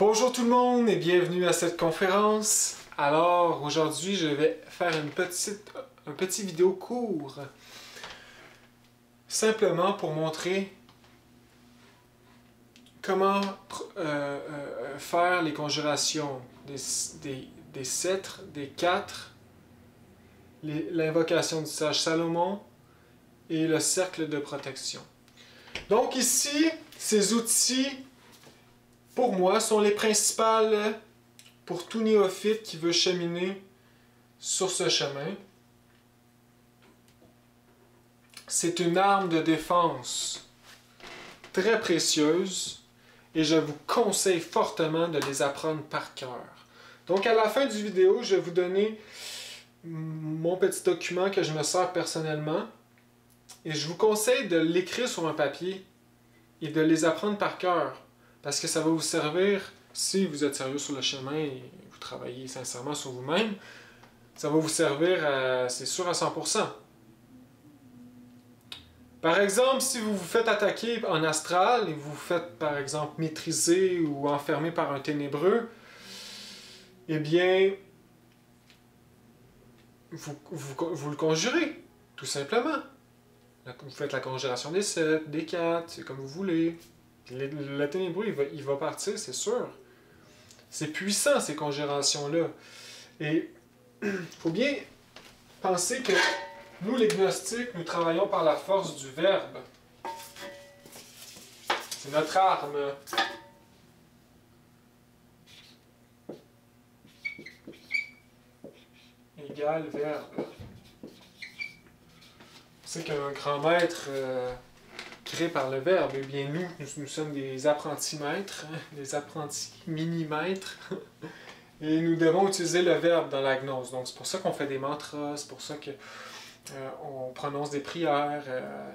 Bonjour tout le monde et bienvenue à cette conférence. Alors aujourd'hui je vais faire un petit vidéo court simplement pour montrer comment faire les conjurations des cètres, des quatre, l'invocation du sage Salomon et le cercle de protection. Donc ici, ces outils pour moi, sont les principales pour tout néophyte qui veut cheminer sur ce chemin. C'est une arme de défense très précieuse et je vous conseille fortement de les apprendre par cœur. Donc à la fin du vidéo, je vais vous donner mon petit document que je me sers personnellement et je vous conseille de l'écrire sur un papier et de les apprendre par cœur. Parce que ça va vous servir, si vous êtes sérieux sur le chemin et vous travaillez sincèrement sur vous-même, ça va vous servir, c'est sûr, à 100%. Par exemple, si vous vous faites attaquer en astral et vous vous faites, par exemple, maîtriser ou enfermer par un ténébreux, eh bien, vous le conjurez, tout simplement. Vous faites la conjuration des 7, des 4, c'est comme vous voulez. Le ténébreux, il va partir, c'est sûr. C'est puissant, ces conjurations-là. Et il faut bien penser que nous, les gnostiques, nous travaillons par la force du verbe. C'est notre arme. Égal verbe. C'est qu'un grand maître... créé par le verbe. Eh bien, nous sommes des apprentis maîtres, hein, des apprentis mini-maîtres, et nous devons utiliser le verbe dans la gnose. Donc, c'est pour ça qu'on fait des mantras, c'est pour ça qu'on prononce des prières,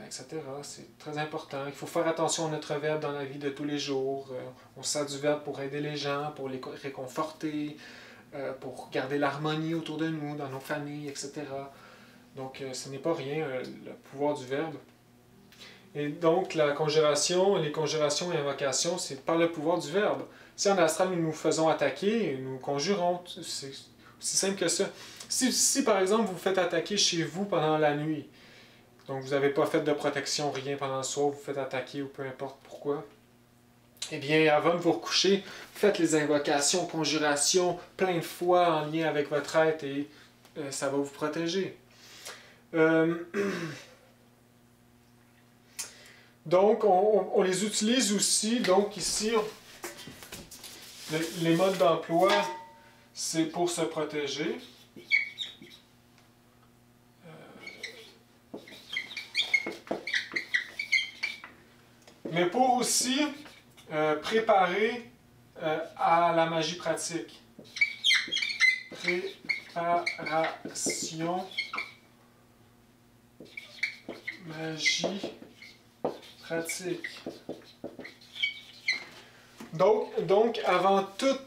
etc. C'est très important. Il faut faire attention à notre verbe dans la vie de tous les jours. On sert du verbe pour aider les gens, pour les réconforter, pour garder l'harmonie autour de nous, dans nos familles, etc. Donc, ce n'est pas rien, le pouvoir du verbe. Et donc, la conjuration, les conjurations et invocations, c'est par le pouvoir du verbe. Si en astral, nous nous faisons attaquer, nous conjurons. C'est aussi simple que ça. Si, par exemple, vous vous faites attaquer chez vous pendant la nuit, donc vous n'avez pas fait de protection, rien pendant le soir, vous vous faites attaquer ou peu importe pourquoi, eh bien, avant de vous recoucher, faites les invocations, conjurations, plein de fois en lien avec votre être et ça va vous protéger. Donc, on les utilise aussi. Donc, ici, les modes d'emploi, c'est pour se protéger. Mais pour aussi préparer à la magie pratique. Préparation, magie pratique. Donc, avant tout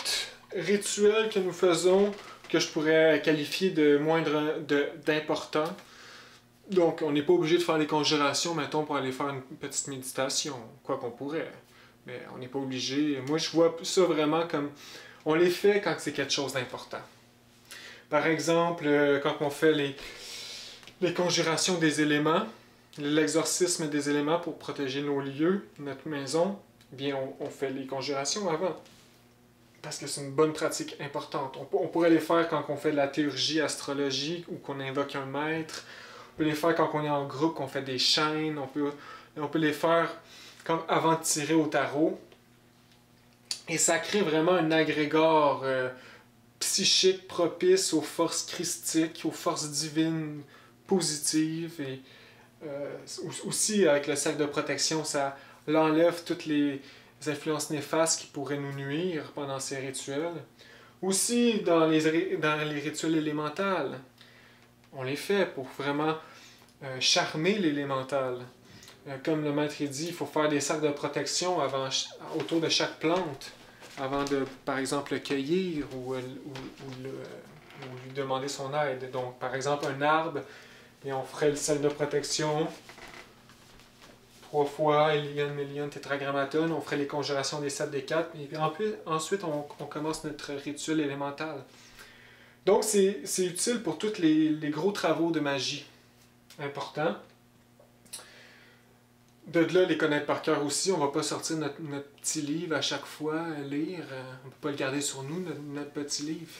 rituel que nous faisons, que je pourrais qualifier de d'important, donc on n'est pas obligé de faire les conjurations, mettons, pour aller faire une petite méditation, quoi qu'on pourrait, mais on n'est pas obligé. Moi, je vois ça vraiment comme, on les fait quand c'est quelque chose d'important. Par exemple, quand on fait les conjurations des éléments, l'exorcisme des éléments pour protéger nos lieux, notre maison, eh bien on fait les conjurations avant. Parce que c'est une bonne pratique importante. On pourrait les faire quand on fait de la théurgie astrologique ou qu'on invoque un maître. On peut les faire quand on est en groupe, qu'on fait des chaînes. On peut les faire avant de tirer au tarot. Et ça crée vraiment un agrégore psychique propice aux forces christiques, aux forces divines positives et aussi, avec le cercle de protection, ça enlève toutes les influences néfastes qui pourraient nous nuire pendant ces rituels. Aussi, dans les rituels élémentaux, on les fait pour vraiment charmer l'élémental. Comme le maître dit, il faut faire des cercles de protection autour de chaque plante, avant de, par exemple, le cueillir ou lui demander son aide. Donc, par exemple, un arbre, et on ferait le cercle de protection 3 fois Elion, Mélion, Tétragrammaton. On ferait les conjurations des 7, des 4. Et puis ensuite, on commence notre rituel élémental. Donc, c'est utile pour tous les gros travaux de magie importants. De là, les connaître par cœur aussi. On ne va pas sortir notre petit livre à chaque fois, lire. On ne peut pas le garder sur nous, notre petit livre.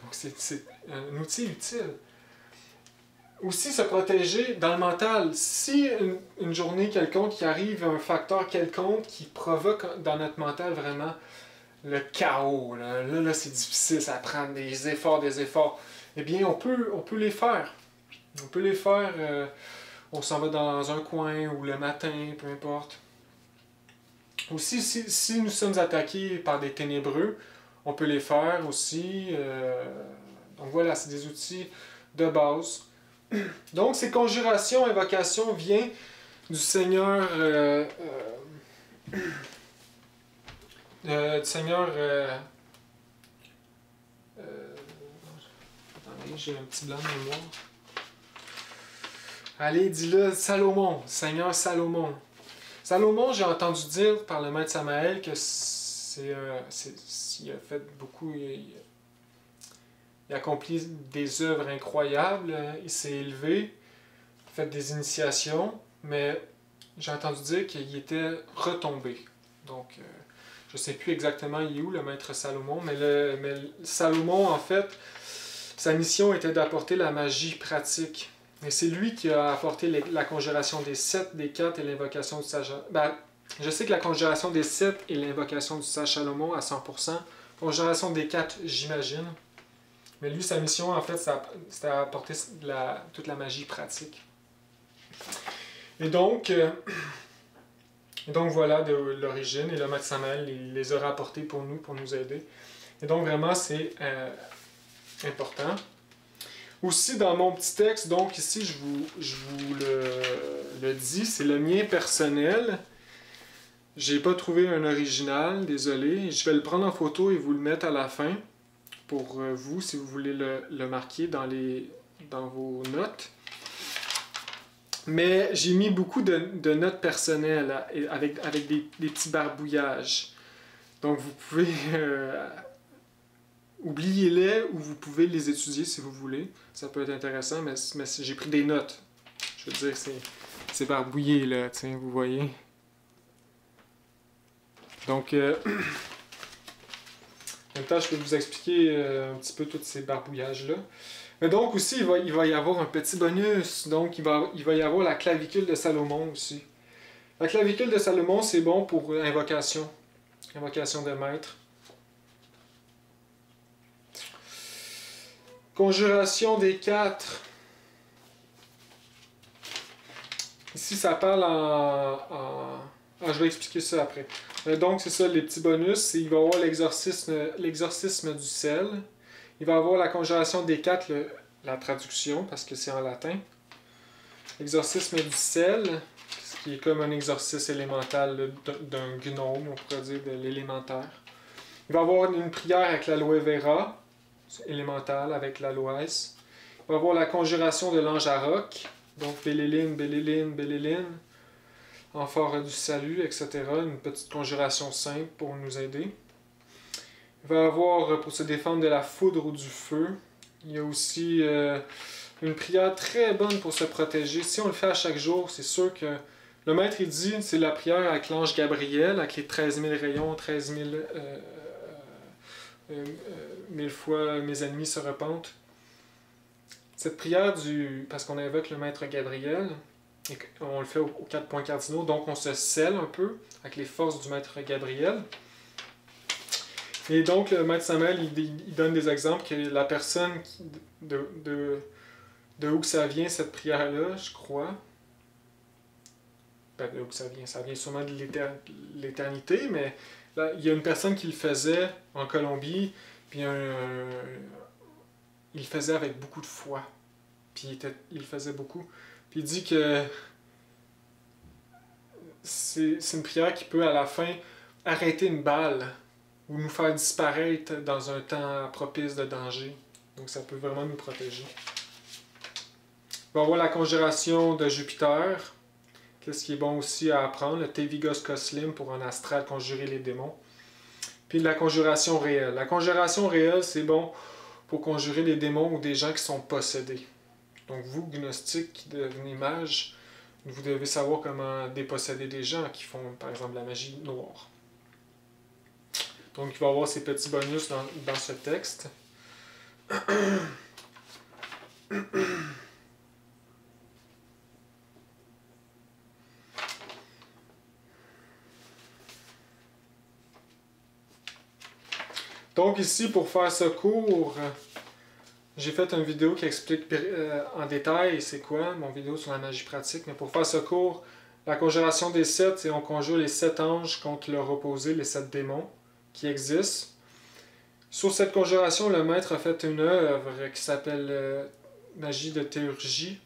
Donc, c'est un outil utile. Aussi, se protéger dans le mental. Si une journée quelconque qui arrive, un facteur quelconque qui provoque dans notre mental vraiment le chaos, là c'est difficile, ça prend des efforts, eh bien, on peut les faire. On peut les faire, on s'en va dans un coin ou le matin, peu importe. Aussi, si nous sommes attaqués par des ténébreux, on peut les faire aussi. Donc voilà, c'est des outils de base. Donc, ces conjurations, invocations viennent du Seigneur. Du Seigneur. Attendez, j'ai un petit blanc de mémoire. Allez, dis-le, Salomon, Seigneur Salomon. Salomon, j'ai entendu dire par le maître Samaël que il a fait beaucoup. Il a accompli des œuvres incroyables, il s'est élevé, fait des initiations, mais j'ai entendu dire qu'il était retombé. Donc, je ne sais plus exactement il est où le maître Salomon, mais Salomon, en fait, sa mission était d'apporter la magie pratique. Et c'est lui qui a apporté la conjuration des 7, des 4 et l'invocation du sage. Je sais que la conjuration des 7 et l'invocation du sage Salomon à 100%. Conjuration des 4, j'imagine. Mais lui, sa mission, en fait, c'était d'apporter toute la magie pratique. Et donc voilà de l'origine. Et le maître Samaël, il les a rapportés pour nous aider. Et donc, vraiment, c'est important. Aussi, dans mon petit texte, donc ici, je vous le dis, c'est le mien personnel. J'ai pas trouvé un original, désolé. Je vais le prendre en photo et vous le mettre à la fin. Pour vous, si vous voulez le marquer dans vos notes. Mais j'ai mis beaucoup de notes personnelles avec des petits barbouillages. Donc vous pouvez... oubliez-les ou vous pouvez les étudier si vous voulez. Ça peut être intéressant, mais j'ai pris des notes. Je veux dire, c'est barbouillé, là, tiens, vous voyez. Donc... En même temps, je peux vous expliquer un petit peu tous ces barbouillages-là. Mais donc aussi, il va y avoir un petit bonus. Donc, il va y avoir la clavicule de Salomon aussi. La clavicule de Salomon, c'est bon pour invocation. Invocation de maître. Conjuration des 4. Ici, ça parle je vais expliquer ça après. Donc, c'est ça, les petits bonus. Il va y avoir l'exorcisme du sel. Il va y avoir la conjuration des 4, la traduction, parce que c'est en latin. L'exorcisme du sel, ce qui est comme un exorcisme élémental d'un gnome, on pourrait dire, de l'élémentaire. Il va y avoir une prière avec l'aloe vera, élémentale, avec l'aloès. Il va y avoir la conjuration de l'ange Aroc, donc Béléline, Béléline, Béléline. Amphore du salut, etc. Une petite conjuration simple pour nous aider. Il va y avoir, pour se défendre de la foudre ou du feu. Il y a aussi une prière très bonne pour se protéger. Si on le fait à chaque jour, c'est sûr que le maître, il dit, c'est la prière avec l'ange Gabriel, avec les 13 000 rayons, 13 000 mille fois mes ennemis se repentent. Cette prière, parce qu'on invoque le maître Gabriel, et on le fait aux 4 points cardinaux, donc on se scelle un peu avec les forces du maître Gabriel. Et donc le maître Samuel, il donne des exemples que la personne de où que ça vient cette prière-là, je crois. Ben, de où que ça vient sûrement de l'éternité, mais là, il y a une personne qui le faisait en Colombie, puis il le faisait avec beaucoup de foi. Puis il le faisait beaucoup. Puis il dit que c'est une prière qui peut à la fin arrêter une balle ou nous faire disparaître dans un temps propice de danger. Donc ça peut vraiment nous protéger. On va voir la conjuration de Jupiter, Qu'est-ce qui est bon aussi à apprendre? Le Te Vigos Koslim pour en astral conjurer les démons. Puis la conjuration réelle. La conjuration réelle, c'est bon pour conjurer les démons ou des gens qui sont possédés. Donc vous, gnostiques qui devenez mage, vous devez savoir comment déposséder des gens qui font, par exemple, la magie noire. Donc il va y avoir ces petits bonus dans ce texte. Donc ici, pour faire ce cours, j'ai fait une vidéo qui explique en détail c'est quoi, mon vidéo sur la magie pratique. Mais pour faire ce cours, la conjuration des 7, c'est on conjure les 7 anges contre leur opposé, les 7 démons qui existent. Sur cette conjuration, le maître a fait une œuvre qui s'appelle Magie de théurgie,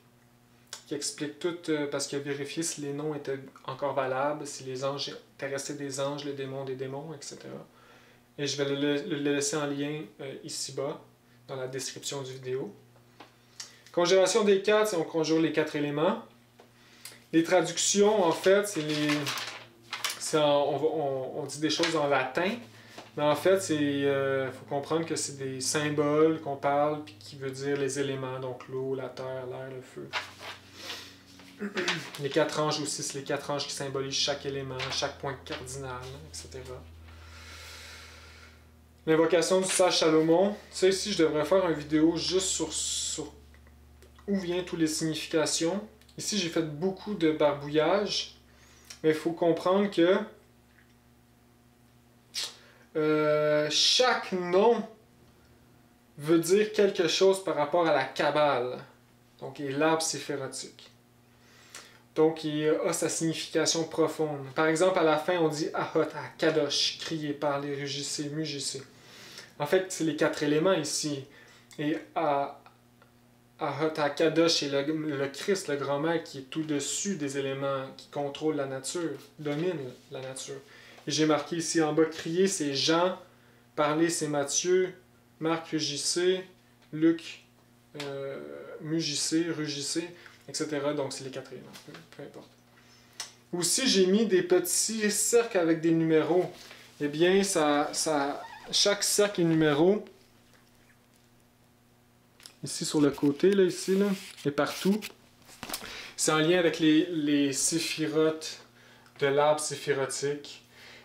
qui explique tout, parce qu'il a vérifié si les noms étaient encore valables, si les anges étaient restés des anges, les démons des démons, etc. Et je vais le laisser en lien ici-bas, dans la description du vidéo. Conjuration des 4, c'est on conjure les 4 éléments. Les traductions, en fait, on dit des choses en latin, mais en fait, il faut comprendre que c'est des symboles qu'on parle, puis qui veut dire les éléments, donc l'eau, la terre, l'air, le feu. Les 4 anges aussi, c'est les 4 anges qui symbolisent chaque élément, chaque point cardinal, etc. L'invocation du sage Salomon. Ça ici, je devrais faire une vidéo juste sur où viennent toutes les significations. Ici, j'ai fait beaucoup de barbouillage, mais il faut comprendre que chaque nom veut dire quelque chose par rapport à la Kabbale, donc et l'arbre séphirotique. Donc, il a sa signification profonde. Par exemple, à la fin, on dit Ahot, Kadosh, criez, parlez, rugissez, mugissez. En fait, c'est les 4 éléments ici. Et Ahot, Kadosh, c'est le Christ, le grand-mère, qui est au-dessus des éléments, qui contrôle la nature, domine la nature. Et j'ai marqué ici en bas, crier, c'est Jean, parler, c'est Matthieu, Marc, rugissez, Luc, mugissez, rugissez, etc. Donc, c'est les 4 éléments, peu importe. Aussi, j'ai mis des petits cercles avec des numéros. Eh bien, chaque cercle et numéro, ici sur le côté, là, ici, là, et partout, c'est en lien avec les séphirotes de l'arbre séphirotique.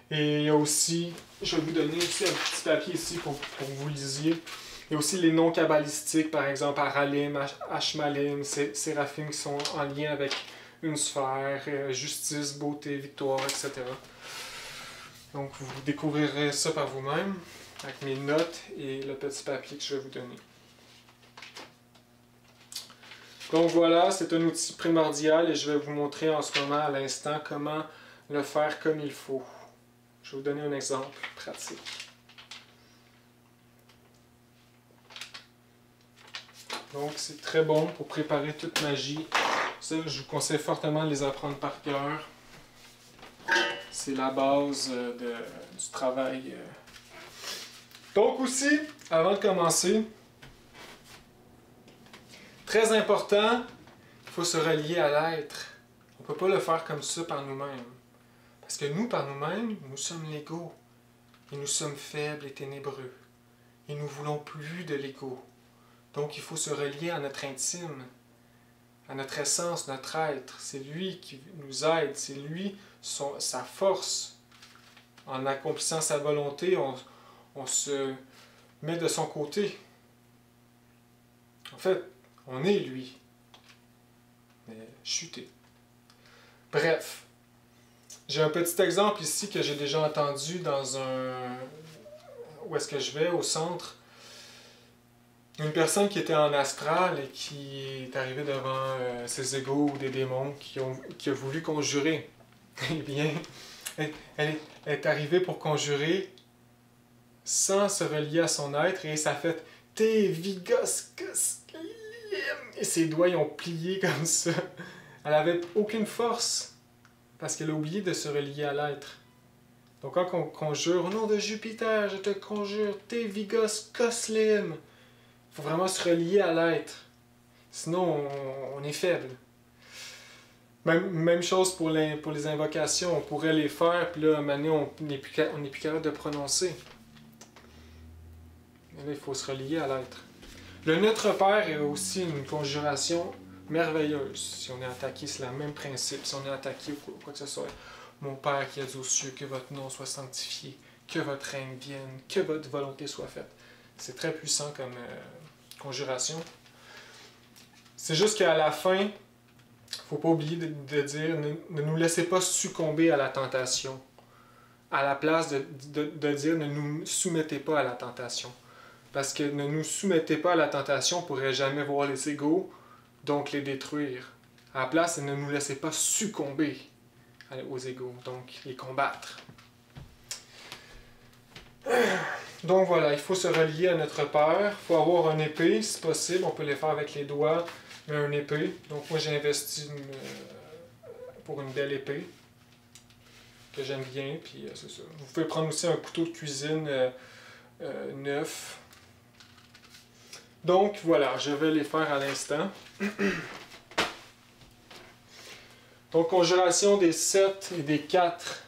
Et il y a aussi, je vais vous donner aussi un petit papier ici pour que vous lisiez. Il y a aussi les noms kabbalistiques, par exemple Aralim, Ashmalim, Séraphim, qui sont en lien avec une sphère, justice, beauté, victoire, etc. Donc vous découvrirez ça par vous-même, avec mes notes et le petit papier que je vais vous donner. Donc voilà, c'est un outil primordial et je vais vous montrer en ce moment, à l'instant, comment le faire comme il faut. Je vais vous donner un exemple pratique. Donc, c'est très bon pour préparer toute magie. Ça, je vous conseille fortement de les apprendre par cœur. C'est la base du travail. Donc aussi, avant de commencer, très important, il faut se relier à l'être. On ne peut pas le faire comme ça par nous-mêmes. Parce que nous, par nous-mêmes, nous sommes l'ego. Et nous sommes faibles et ténébreux. Et nous voulons plus de l'ego. Donc il faut se relier à notre intime, à notre essence, notre être. C'est lui qui nous aide, c'est lui, sa force. En accomplissant sa volonté, on se met de son côté. En fait, on est lui, mais chuté. Bref, j'ai un petit exemple ici que j'ai déjà entendu dans où est-ce que je vais, au centre. Une personne qui était en astral et qui est arrivée devant ses égaux ou des démons qui a voulu conjurer. Eh bien, elle est arrivée pour conjurer sans se relier à son être et ça fait Te Vigos Koslim. Et ses doigts ils ont plié comme ça. Elle n'avait aucune force parce qu'elle a oublié de se relier à l'être. Donc quand on conjure au nom de Jupiter, je te conjure Te Vigos Koslim. Il faut vraiment se relier à l'être. Sinon, on est faible. Même chose pour les invocations. On pourrait les faire, puis là, à un moment donné, on n'est plus capable de prononcer. Et là, il faut se relier à l'être. Le Notre Père est aussi une conjuration merveilleuse. Si on est attaqué, c'est le même principe. Si on est attaqué ou quoi que ce soit. Mon Père qui es aux cieux, que votre nom soit sanctifié, que votre règne vienne, que votre volonté soit faite. C'est très puissant comme conjuration. C'est juste qu'à la fin, il ne faut pas oublier de dire ne nous laissez pas succomber à la tentation. À la place de dire ne nous soumettez pas à la tentation. Parce que ne nous soumettez pas à la tentation, on ne pourrait jamais voir les égaux, donc les détruire. À la place, ne nous laissez pas succomber aux égaux, donc les combattre. Donc voilà, il faut se relier à notre Père. Il faut avoir une épée, si possible. On peut les faire avec les doigts, mais une épée. Donc moi, j'ai investi pour une belle épée que j'aime bien. Puis c'est ça. Vous pouvez prendre aussi un couteau de cuisine neuf. Donc voilà, je vais les faire à l'instant. Donc conjuration des 7 et des 4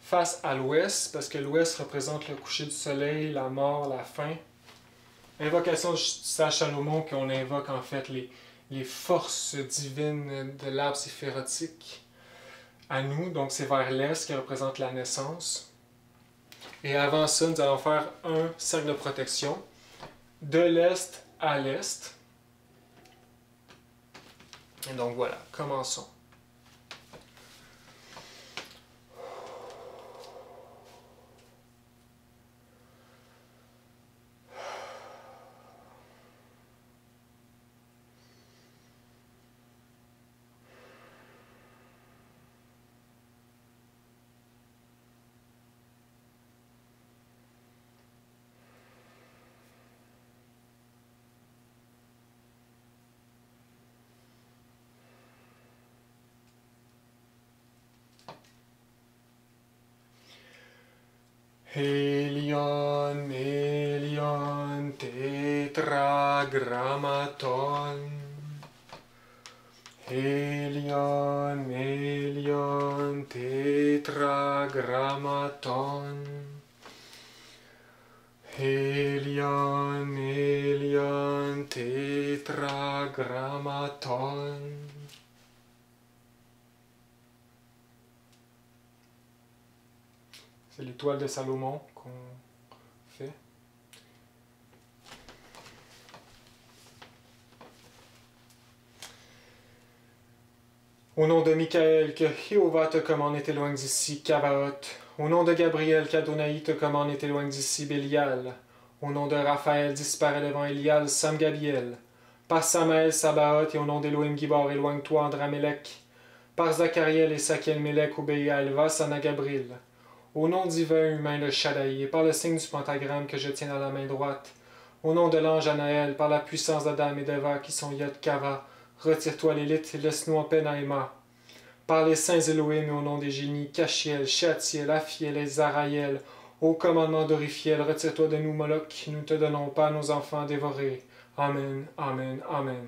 face à l'ouest, parce que l'ouest représente le coucher du soleil, la mort, la fin. Invocation de Sage Salomon, qu'on invoque en fait les forces divines de l'arbre séphirotique à nous, donc c'est vers l'est qui représente la naissance. Et avant ça, nous allons faire un cercle de protection de l'est à l'est. Et donc voilà, commençons. Helion, melion, tetragrammaton. Helion, melion, tetragrammaton. Helion, melion, tetragrammaton. C'est l'étoile de Salomon qu'on fait. Au nom de Michael, que Jéhovah te commande et t'éloigne d'ici, Cavaoth. Au nom de Gabriel, qu'Adonai te commande et t'éloigne d'ici, Bélial. Au nom de Raphaël, disparaît devant Elial, Sam Gabriel. Par Samaël, Sabaoth, et au nom d'Élohim Gibor, éloigne-toi, Andramélec. Par Zachariel et Sakiel Mélec, obéis à Elva, Sana Gabriel. Au nom divin humain le Shaddai, et par le signe du pentagramme que je tiens à la main droite, au nom de l'ange Anaël, par la puissance d'Adam et d'Eva qui sont Yod Kava, retire-toi l'élite et laisse-nous en peine à Emma. Par les saints Elohim et au nom des génies, Cachiel, Shealtiel, Aphiel et Zaraïel, au commandement d'Orifiel, retire-toi de nous, Moloch, nous ne te donnons pas nos enfants dévorés. Amen, Amen, Amen.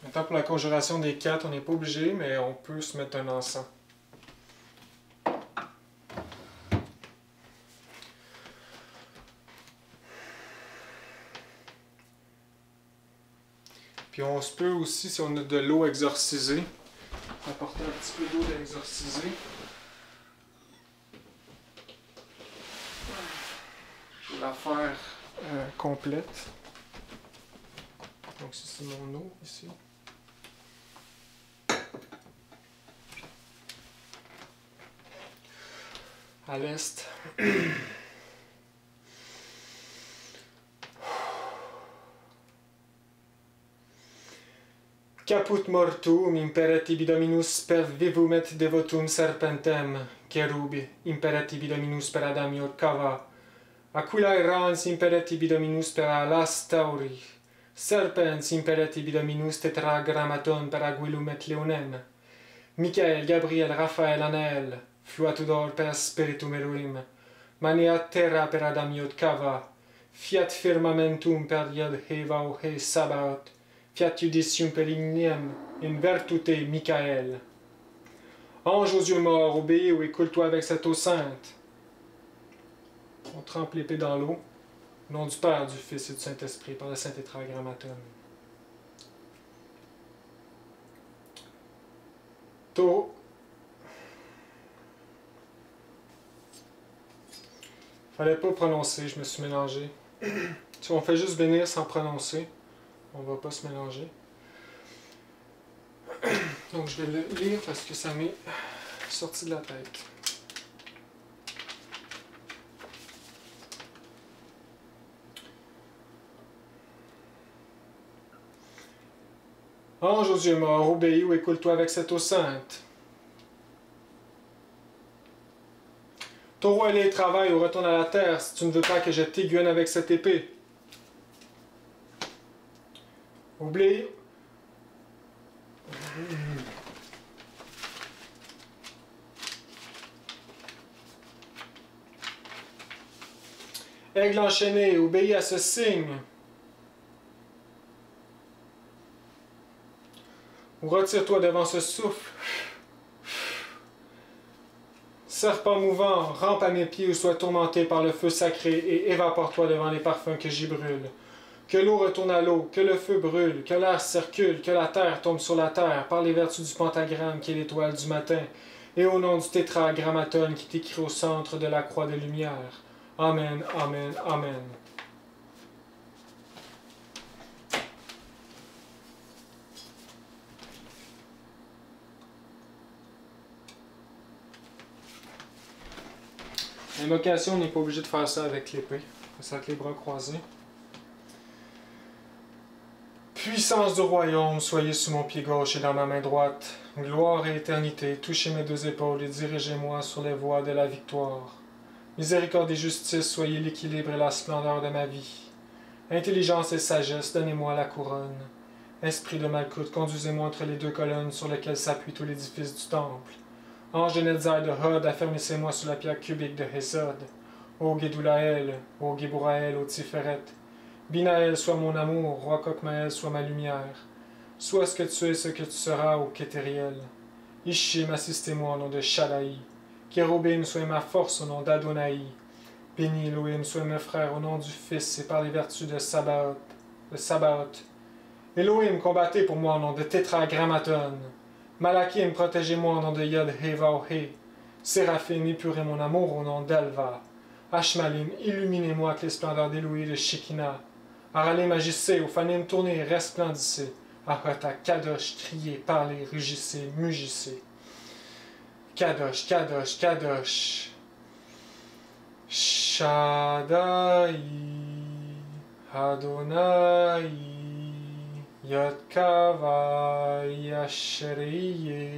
Maintenant, pour la conjuration des 4, on n'est pas obligé, mais on peut se mettre un encens. Puis on se peut aussi, si on a de l'eau exorcisée, apporter un petit peu d'eau d'exorciser. Pour la faire complète. Donc c'est mon eau ici. À l'est. Caput mortum imperatibi Dominus per vivumet devotum serpentem, cherubi imperatibi Dominus per Adamior cava, aquila errans imperatibi Dominus per alas tauri, serpens imperatibi Dominus tetragrammaton per aguilum et leonem, Michael, Gabriel, Raphael, Anael, Fluatudor per spiritum Elohim, Mania terra per Adam Yod Kava, Fiat firmamentum per Yod Heva He Sabaoth, Fiat judicium per igniem, in vertute Michael. Ange aux yeux morts, obéis ou écoule-toi avec cette eau sainte. On trempe l'épée dans l'eau, au nom du Père, du Fils et du Saint-Esprit, par le Saint-Tétragrammaton. Fallait pas prononcer, je me suis mélangé. Si on fait juste bénir sans prononcer, on va pas se mélanger. Donc je vais le lire parce que ça m'est sorti de la tête. Ange aux yeux morts, obéis ou écoule-toi avec cette eau sainte. Taureau, allez, travaille ou retourne à la terre si tu ne veux pas que je t'aiguille avec cette épée. Oublie. Aigle enchaîné, obéis à ce signe. Ou retire-toi devant ce souffle. Serpent mouvant, rampe à mes pieds ou sois tourmenté par le feu sacré et évapore-toi devant les parfums que j'y brûle. Que l'eau retourne à l'eau, que le feu brûle, que l'air circule, que la terre tombe sur la terre par les vertus du pentagramme qui est l'étoile du matin et au nom du tétragrammaton qui est écrit au centre de la croix de lumière. Amen, amen, amen. L'invocation, on n'est pas obligé de faire ça avec l'épée. On fait ça avec les bras croisés. Puissance du royaume, soyez sous mon pied gauche et dans ma main droite. Gloire et éternité, touchez mes deux épaules et dirigez-moi sur les voies de la victoire. Miséricorde et justice, soyez l'équilibre et la splendeur de ma vie. Intelligence et sagesse, donnez-moi la couronne. Esprit de Malkout, conduisez-moi entre les deux colonnes sur lesquelles s'appuie tout l'édifice du temple. Ange de Netzai de Hod, affermissez-moi sur la pierre cubique de Hesod. Ô Gédoulaël, ô Gébouraël, ô Tiferet. Binaël soit mon amour, roi Kokmaël soit ma lumière. Sois ce que tu es, ce que tu seras, ô Kétériel. Ishim, assistez-moi au nom de Shaddai. Kérubim, sois ma force au nom d'Adonai. Béni Elohim, sois mes frères au nom du Fils et par les vertus de Sabaoth. Elohim, combattez pour moi au nom de Tétragrammaton. Malakim, protégez-moi au nom de Yod Heva-He. Séraphim, épurez mon amour au nom d'Elva. Ashmalim, illuminez-moi avec les splendeurs d'Elohim de Shekinah. Aralim, agissez, Ophanim, tournez, resplendissez. Ahota, Kadosh, criez, parlez, rugissez, mugissez. Kadosh, Kadosh, Kadosh. Shaddai, Adonai, Yod-Kava, Yashriye.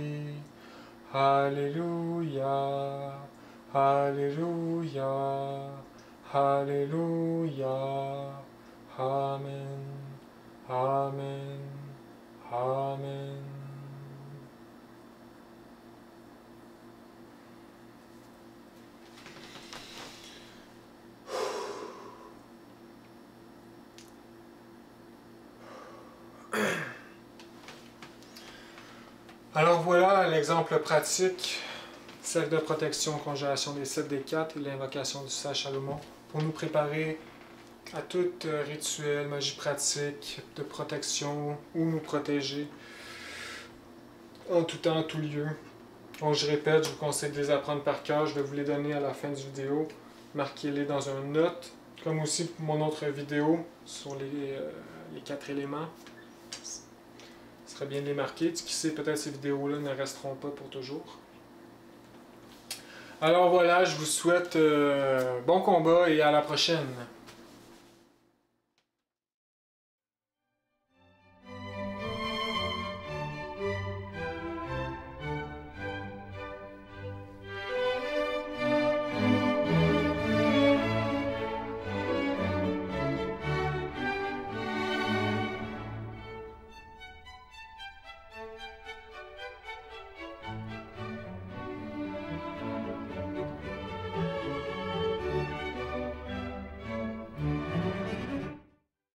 Alléluia, Alléluia, Alléluia. Amen, Amen, Amen. Alors voilà l'exemple pratique, cercle de protection, congélation des 7 des 4 et l'invocation du sage Salomon pour nous préparer à tout rituel, magie pratique de protection ou nous protéger en tout temps, en tout lieu. Donc je répète, je vous conseille de les apprendre par cœur, je vais vous les donner à la fin de la vidéo, marquez-les dans une note, comme aussi pour mon autre vidéo sur les 4 éléments. Ce serait bien de les marquer. Qui sait, peut-être ces vidéos-là ne resteront pas pour toujours. Alors voilà, je vous souhaite bon combat et à la prochaine.